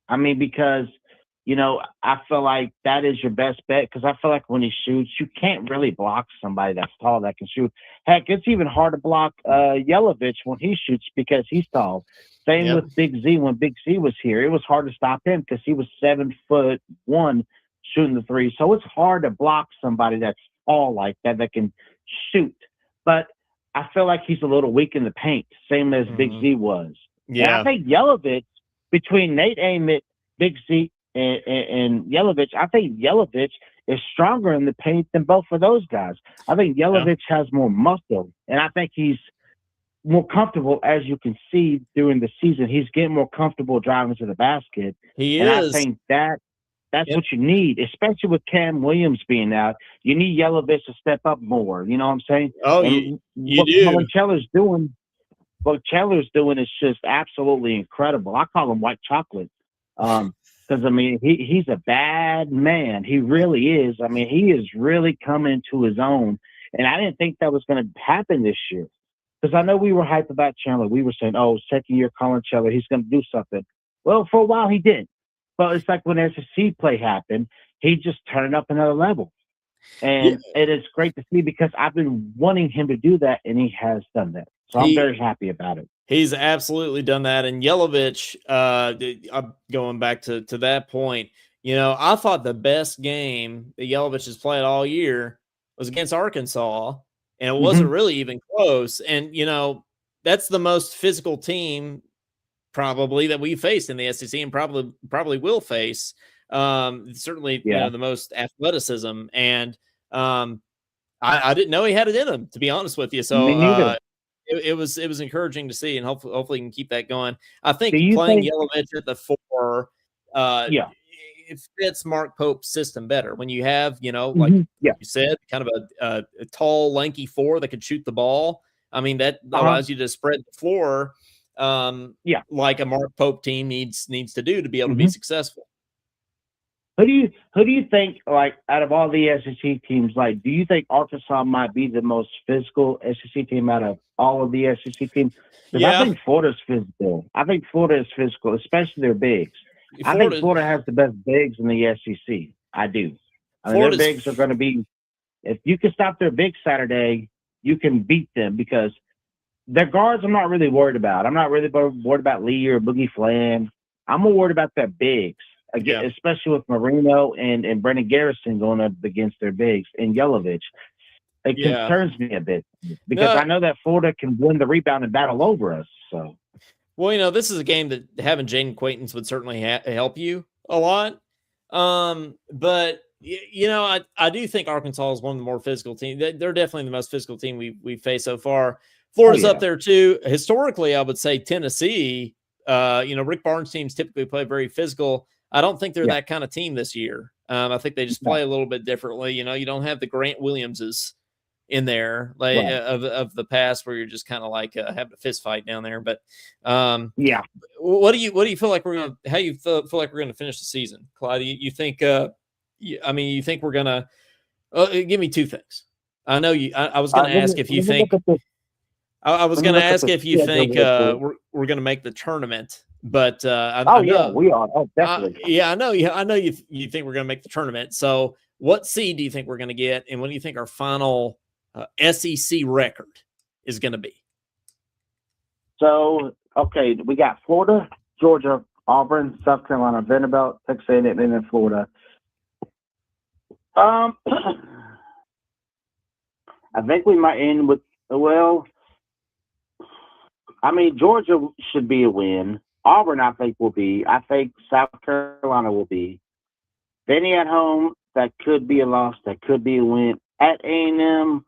I mean, because, you know, I feel like that is your best bet, because I feel like when he shoots, you can't really block somebody that's tall that can shoot. Heck, it's even hard to block Yelovich when he shoots because he's tall. Same with Big Z. When Big Z was here, it was hard to stop him because he was 7'1" shooting the three. So it's hard to block somebody that's tall like that can shoot. But I feel like he's a little weak in the paint, same as Big Z was. Yeah. And I think Yelovich, between Nate Ament, Big Z, and Yelovich, I think Yelovich is stronger in the paint than both of those guys. I think Yelovich has more muscle, and I think he's more comfortable, as you can see during the season. He's getting more comfortable driving to the basket. He and is. I think that's what you need, especially with Cam Williams being out. You need Yelovich to step up more. You know what I'm saying? Oh, you do. What Chandler's doing is just absolutely incredible. I call him white chocolate. Because, I mean, he's a bad man. He really is. I mean, he is really coming to his own. And I didn't think that was going to happen this year. Because I know we were hyped about Chandler. We were saying, oh, second year Colin Chandler, he's going to do something. Well, for a while he did. But it's like when SEC play happened, he just turned up another level. And it is great to see, because I've been wanting him to do that, and he has done that. So I'm very happy about it. He's absolutely done that. And Yelovich, I'm going back to that point, you know, I thought the best game that Yelovich has played all year was against Arkansas, and it wasn't really even close. And, you know, that's the most physical team probably that we faced in the SEC, and probably will face. Certainly, you know, the most athleticism. And I didn't know he had it in him, to be honest with you. So Me neither. It was encouraging to see, and hopefully he can keep that going. I think playing Yelovich at the 4, it fits Mark Pope's system better. When you have, you know, like you said, kind of a tall, lanky 4 that can shoot the ball. I mean, that allows you to spread the floor, like a Mark Pope team needs to do to be able to be successful. Who do you think, like, out of all the SEC teams, like, do you think Arkansas might be the most physical SEC team out of all of the SEC teams? Because I think Florida's physical. I think Florida is physical, especially their bigs. I think Florida has the best bigs in the SEC. I do. I mean, their bigs are going to be, if you can stop their big Saturday, you can beat them, because their guards I'm not really worried about. I'm not really worried about Lee or Boogie Flan. I'm more worried about their bigs. Again, especially with Marino and Brendan Garrison going up against their bigs and Yelovich. It concerns me a bit, because I know that Florida can win the rebound and battle over us. So, well, you know, this is a game that having Jaden Quaintance would certainly help you a lot. But you know, I do think Arkansas is one of the more physical teams. They're definitely the most physical team we've faced so far. Florida's up there too. Historically, I would say Tennessee. You know, Rick Barnes teams typically play very physical. I don't think they're that kind of team this year. I think they just play a little bit differently. You know, you don't have the Grant Williamses in there, like Right. of the past, where you're just kind of like having a fist fight down there. But Yeah. what do you feel like we're gonna? How you feel like we're gonna finish the season, Clyde? You think? You think we're gonna? Give me two things. I know you. I was gonna ask if you Let me think. look at this. I was Let me gonna look at ask the if you schedule think real quick. we're gonna make the tournament, but Oh I yeah, know. we are. Oh, definitely. Yeah, I know. I know you think we're gonna make the tournament. So, what seed do you think we're gonna get, and what do you think our final SEC record is gonna be? So, okay, we got Florida, Georgia, Auburn, South Carolina, Vanderbilt, Texas A&M, and then Florida. I think we might end with, well, I mean, Georgia should be a win. Auburn, I think, will be. I think South Carolina will be. Benny at home, that could be a loss. That could be a win. At A&M,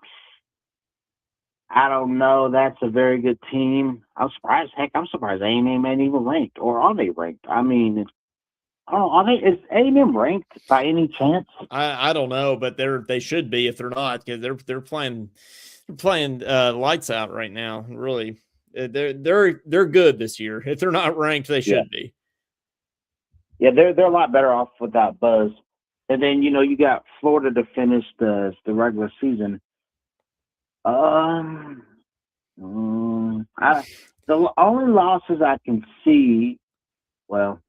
I don't know. That's a very good team. I'm surprised. Heck, I'm surprised A&M ain't even ranked. Or are they ranked? I mean, are they? Is A&M ranked by any chance? I don't know, but they should be if they're not, because they're playing lights out right now. Really, they're good this year. If they're not ranked, they should be. Yeah, they're a lot better off without Buzz. And then you got Florida to finish the regular season. The only losses I can see, well,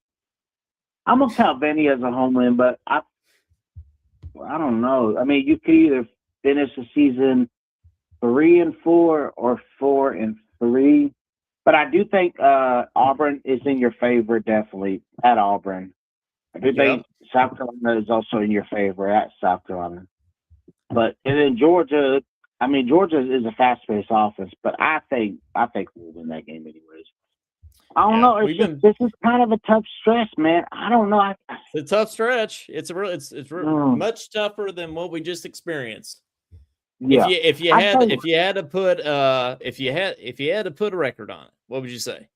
I'm gonna count Benny as a home win, but I don't know. I mean, you could either finish the season 3-4 or 4-3. But I do think Auburn is in your favor, definitely at Auburn. I do think South Carolina is also in your favor at South Carolina. But and then Georgia, I mean, Georgia is a fast-paced offense, but I think we'll win that game anyways. I don't know. This is kind of a tough stretch, man. I don't know. It's a tough stretch. It's much tougher than what we just experienced. Yeah. If you had to put a record on it, what would you say?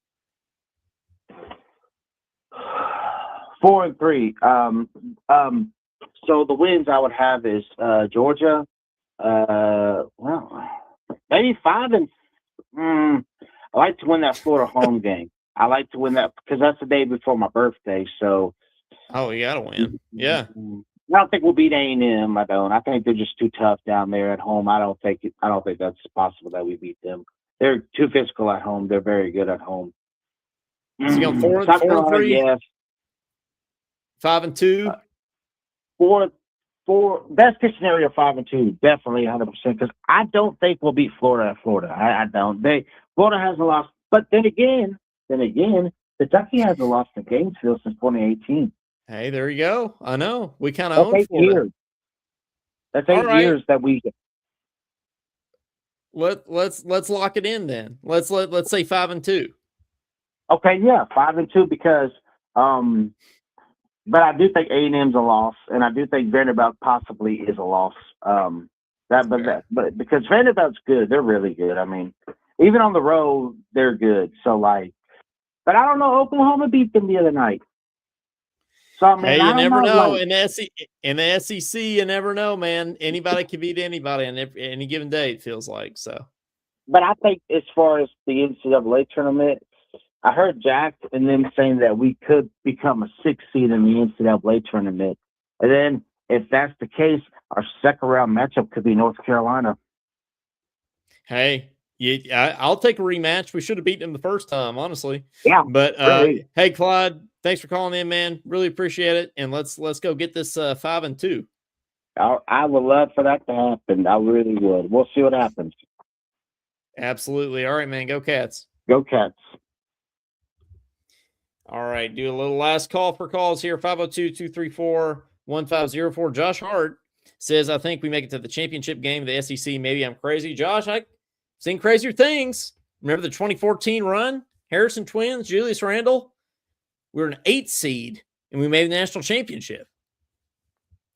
4-3. So the wins I would have is Georgia. Well, maybe 5 and. I like to win that Florida home game. I like to win that because that's the day before my birthday. So. Oh, you gotta win. Yeah. I don't think we'll beat A&M. I don't. I think they're just too tough down there at home. I don't think that's possible that we beat them. They're too physical at home. They're very good at home. So you going 4-3? Yes. 5-2. 4. Best case scenario 5-2. Definitely 100%. Because I don't think we'll beat Florida at Florida. I don't. Florida has a loss, but then again, Kentucky hasn't lost to Gainesville since 2018. Hey, there you go. I know. We kind of own 8 Florida. years. That's 8 years that we. Let's lock it in then. Let's say 5-2. Okay, yeah, 5-2 because but I do think A&M's a loss, and I do think Vanderbilt possibly is a loss. But because Vanderbilt's good, they're really good. I mean, even on the road, they're good. So but I don't know. Oklahoma beat them the other night. So I mean, hey, you never know. Like, in the SEC, you never know, man. Anybody can beat anybody on any given day. It feels like so. But I think as far as the NCAA tournament, I heard Jack and them saying that we could become a 6th seed in the NCAA tournament. And then if that's the case, our second round matchup could be North Carolina. Hey, I'll take a rematch. We should have beaten them the first time, honestly. Yeah. But really. Hey, Clyde, thanks for calling in, man. Really appreciate it. And let's go get this 5-2. I would love for that to happen. I really would. We'll see what happens. Absolutely. All right, man. Go Cats. Go Cats. All right. Do a little last call for calls here. 502-234-1504. Josh Hart says, I think we make it to the championship game of the SEC. Maybe I'm crazy. Josh, I've seen crazier things. Remember the 2014 run? Harrison Twins, Julius Randle. We were an 8th seed, and we made the national championship.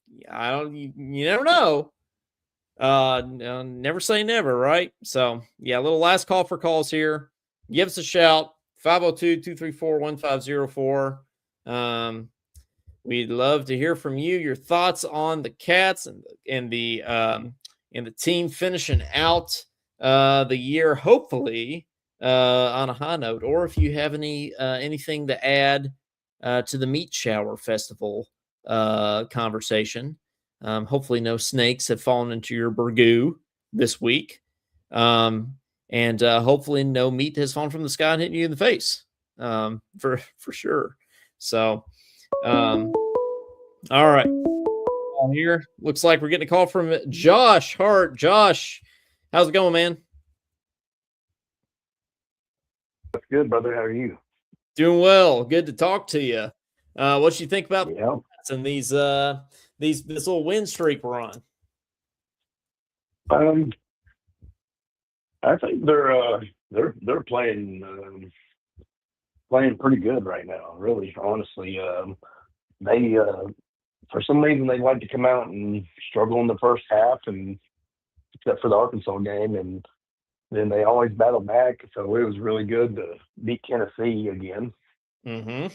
You never know. Never say never, right? So, yeah, a little last call for calls here. Give us a shout. 502-234-1504. We'd love to hear from you, your thoughts on the Cats and the and the team finishing out the year, hopefully on a high note. Or if you have anything to add to the Meat Shower Festival conversation. Hopefully, no snakes have fallen into your burgoo this week. And hopefully no meat has fallen from the sky and hit you in the face, for sure. So, all right. Here looks like we're getting a call from Josh Hart. Josh, how's it going, man? That's good, brother. How are you? Doing well. Good to talk to you. What you think about Yeah. and this little win streak we're on? I think they're playing pretty good right now. Really, honestly, they for some reason they like to come out and struggle in the first half, and except for the Arkansas game, and then they always battle back. So it was really good to beat Tennessee again. Mm-hmm.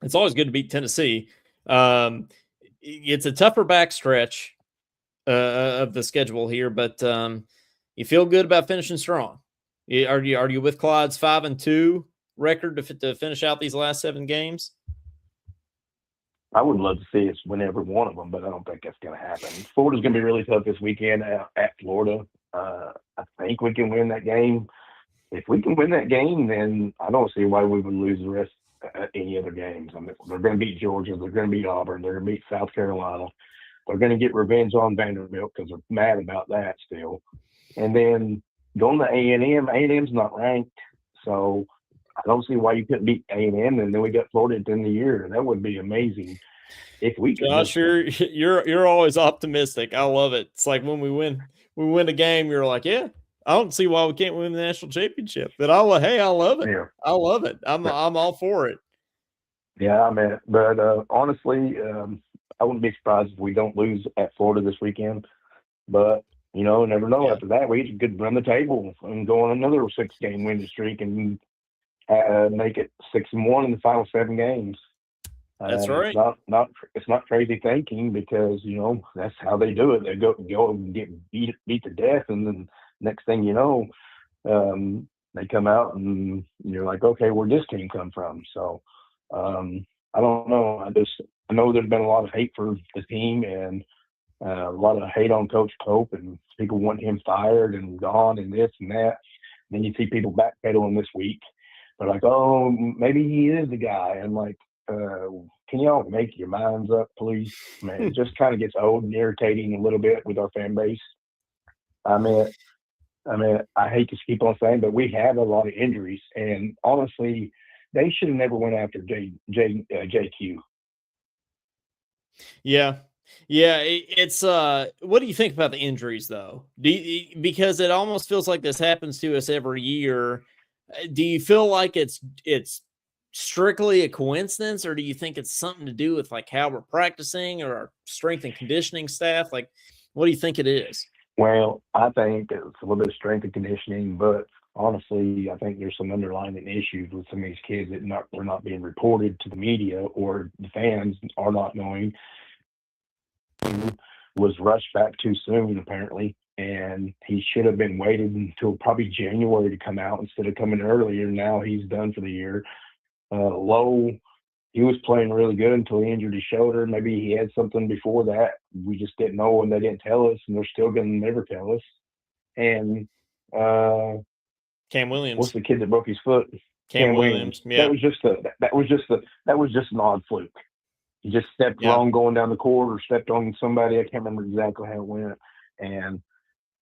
It's always good to beat Tennessee. It's a tougher backstretch of the schedule here, but you feel good about finishing strong. Are you with Clyde's 5-2 record to finish out these last 7 games? I would love to see us win every one of them, but I don't think that's going to happen. Florida's going to be really tough this weekend at Florida. I think we can win that game. If we can win that game, then I don't see why we would lose the rest any other games. I mean, they're going to beat Georgia. They're going to beat Auburn. They're going to beat South Carolina. They're going to get revenge on Vanderbilt because they're mad about that still. And then going to A&M, A&M's not ranked, so I don't see why you couldn't beat A&M, and then we got Florida at the end of the year. That would be amazing if we could. Josh, you're always optimistic. I love it. It's like when we win a game, you're like, yeah, I don't see why we can't win the national championship. But I love it. Yeah. I love it. I'm all for it. Yeah, I mean, but honestly, I wouldn't be surprised if we don't lose at Florida this weekend. But never know. Yeah. After that, we could run the table and go on another 6-game winning streak and make it 6-1 in the final 7 games. That's right. It's not crazy thinking because that's how they do it. They go and get beat to death, and then next thing you know, they come out and you're like, okay, where'd this team come from? So I don't know. I know there's been a lot of hate for the team and a lot of hate on Coach Pope, and people want him fired and gone and this and that. And then you see people backpedaling this week. They're like, oh, maybe he is the guy. I'm like, can y'all make your minds up, please? Man, it just kind of gets old and irritating a little bit with our fan base. I mean, I hate to keep on saying, but we have a lot of injuries, and honestly, they should have never went after JQ. Yeah. It's what do you think about the injuries though? Because it almost feels like this happens to us every year. Do you feel like it's strictly a coincidence, or do you think it's something to do with like how we're practicing or our strength and conditioning staff? Like, what do you think it is? Well, I think it's a little bit of strength and conditioning, but honestly, I think there's some underlying issues with some of these kids that they're not being reported to the media, or the fans are not knowing. Was rushed back too soon, apparently, and he should have been waited until probably January to come out instead of coming earlier. Now he's done for the year. Lowe, he was playing really good until he injured his shoulder. Maybe he had something before that. We just didn't know, and they didn't tell us, and they're still going to never tell us. And Cam Williams. What's the kid that broke his foot? Cam Williams. Yeah. That was just an odd fluke. He just stepped wrong going down the court, or stepped on somebody. I can't remember exactly how it went. And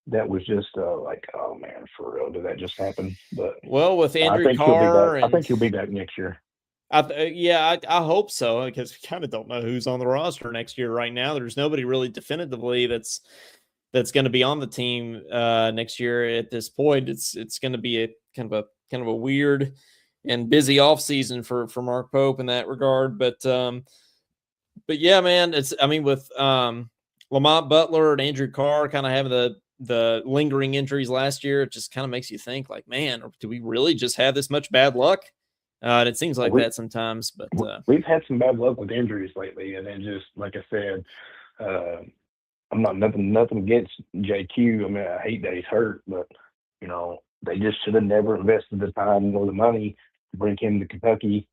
that was just like, oh man, for real, did that just happen? But with Andrew Carr, I think he'll be back next year. I hope so, because we kind of don't know who's on the roster next year right now. There's nobody really definitively that's going to be on the team next year at this point. It's going to be a kind of a weird and busy offseason for Mark Pope in that regard. But yeah, man, with Lamont Butler and Andrew Carr kind of having the lingering injuries last year, it just kind of makes you think like, man, do we really just have this much bad luck? And it seems like that sometimes, but we've had some bad luck with injuries lately, and then just like I said, I'm not nothing against JQ. I mean, I hate that he's hurt, but they just should have never invested the time or the money to bring him to Kentucky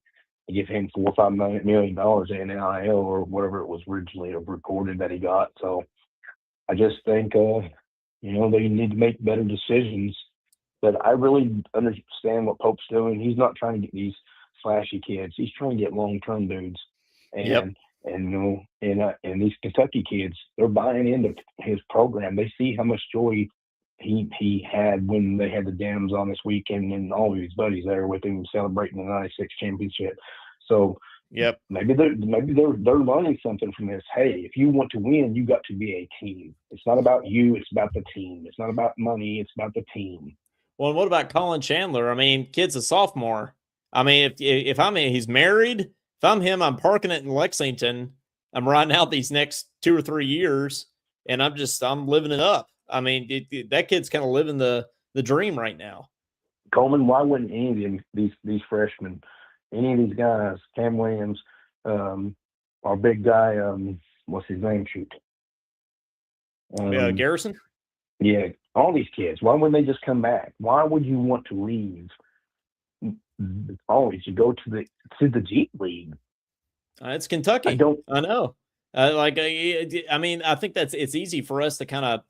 and give him $4 or $5 million in NIL or whatever it was originally recorded that he got. So I just think, they need to make better decisions. But I really understand what Pope's doing. He's not trying to get these flashy kids. He's trying to get long-term dudes. And these Kentucky kids, they're buying into his program. They see how much joy he had when they had the Dems on this weekend and all of his buddies there with him celebrating the '96 championship. So maybe they're learning something from this. Hey, if you want to win, you got to be a team. It's not about you. It's about the team. It's not about money. It's about the team. Well, and what about Colin Chandler? I mean, kid's a sophomore. I mean, if he's married, if I'm him, I'm parking it in Lexington. I'm riding out these next 2 or 3 years, and I'm living it up. I mean, that kid's kind of living the dream right now. Coleman, why wouldn't any of these freshmen, any of these guys, Cam Williams, our big guy, what's his name? Shoot. Garrison? Yeah, all these kids. Why wouldn't they just come back? Why would you want to leave? Always you go to the Jeep League. It's Kentucky. I know. I mean, I think it's easy for us to kind of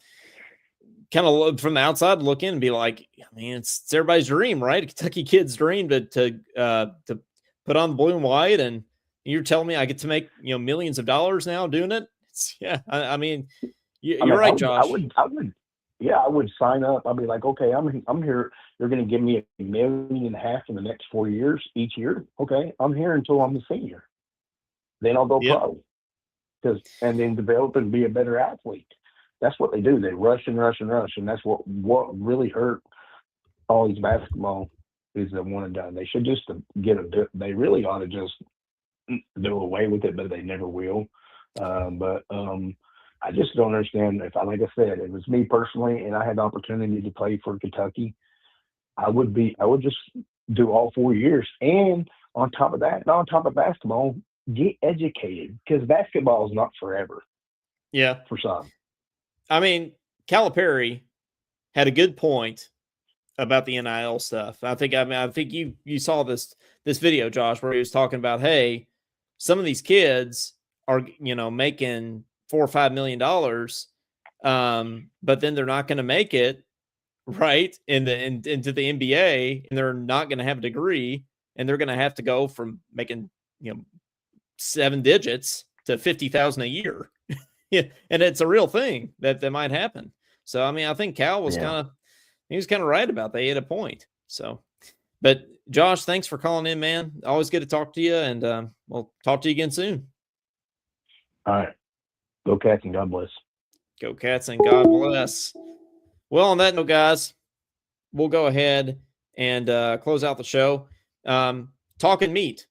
look from the outside, look in and be like, I mean, it's everybody's dream, right? A Kentucky kid's dream to put on the blue and white, and you're telling me I get to make millions of dollars now doing it. I mean, you're right, Josh. I would sign up. I'd be like, okay, I'm here. You're going to give me $1.5 million in the next 4 years each year. Okay, I'm here until I'm a senior. Then I'll go pro, and then develop and be a better athlete. That's what they do. They rush and rush and rush, and that's what really hurt college basketball is the one and done. They should just they really ought to just do away with it, but they never will. I just don't understand. Like I said, it was me personally, and I had the opportunity to play for Kentucky, I would just do all 4 years, and on top of that, on top of basketball, get educated, because basketball is not forever. Yeah, for some. I mean, Calipari had a good point about the NIL stuff. I think you saw this video, Josh, where he was talking about, hey, some of these kids are making $4 or $5 million, but then they're not going to make it right into the NBA, and they're not going to have a degree, and they're going to have to go from making 7 digits to $50,000 a year. Yeah, and it's a real thing that might happen. So I mean, I think Cal was kind of right about that. He had a point. So, but Josh, thanks for calling in, man. Always good to talk to you, and we'll talk to you again soon. All right. Go Cats and God bless. Go Cats and God bless. Well, on that note, guys, we'll go ahead and close out the show. Talkin' Meat.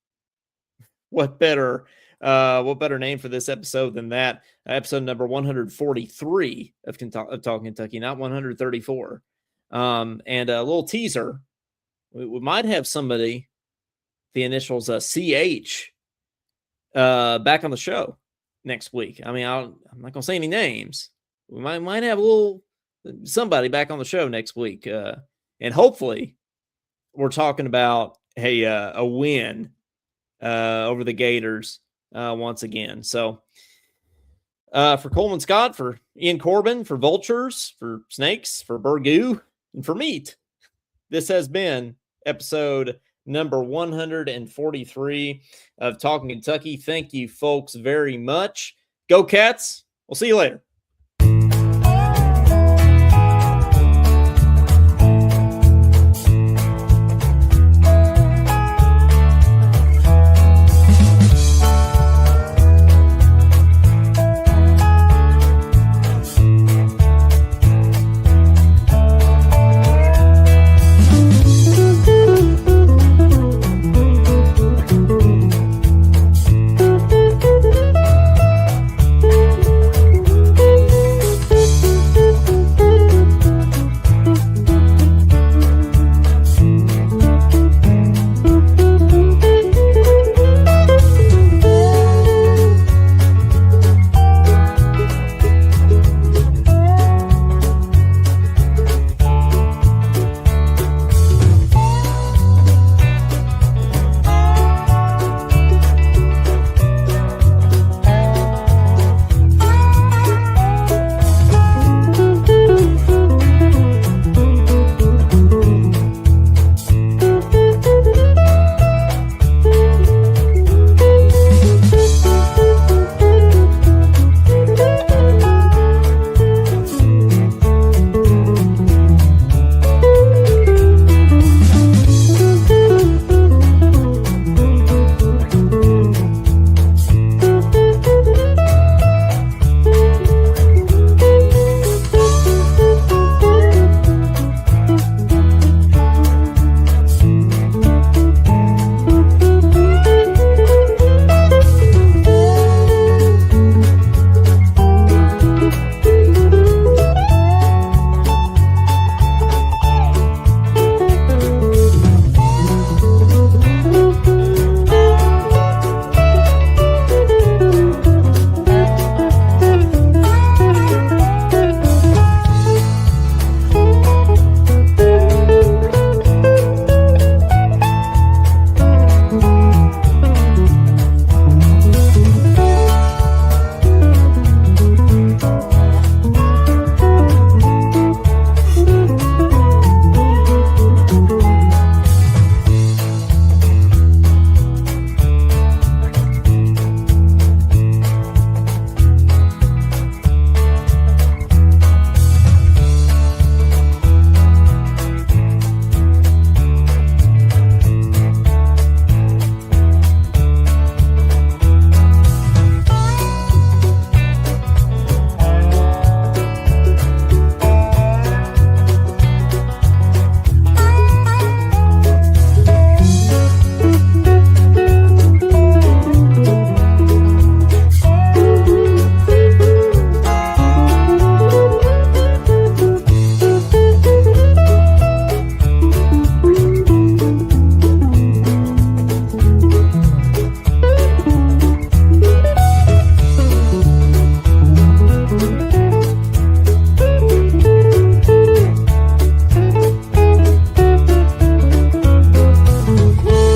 What better name for this episode than that? Episode number 143 of Talkin' Kentucky, not 134. And a little teaser. We might have somebody, the initials CH, back on the show next week. I mean, I'm not going to say any names. We might have somebody back on the show next week. And hopefully we're talking about a win over the Gators once again. So for Coleman Scott, for Ian Corbin, for Vultures, for Snakes, for Burgoo, and for Meat, this has been episode number 143 of Talkin' Kentucky. Thank you, folks, very much. Go Cats. We'll see you later.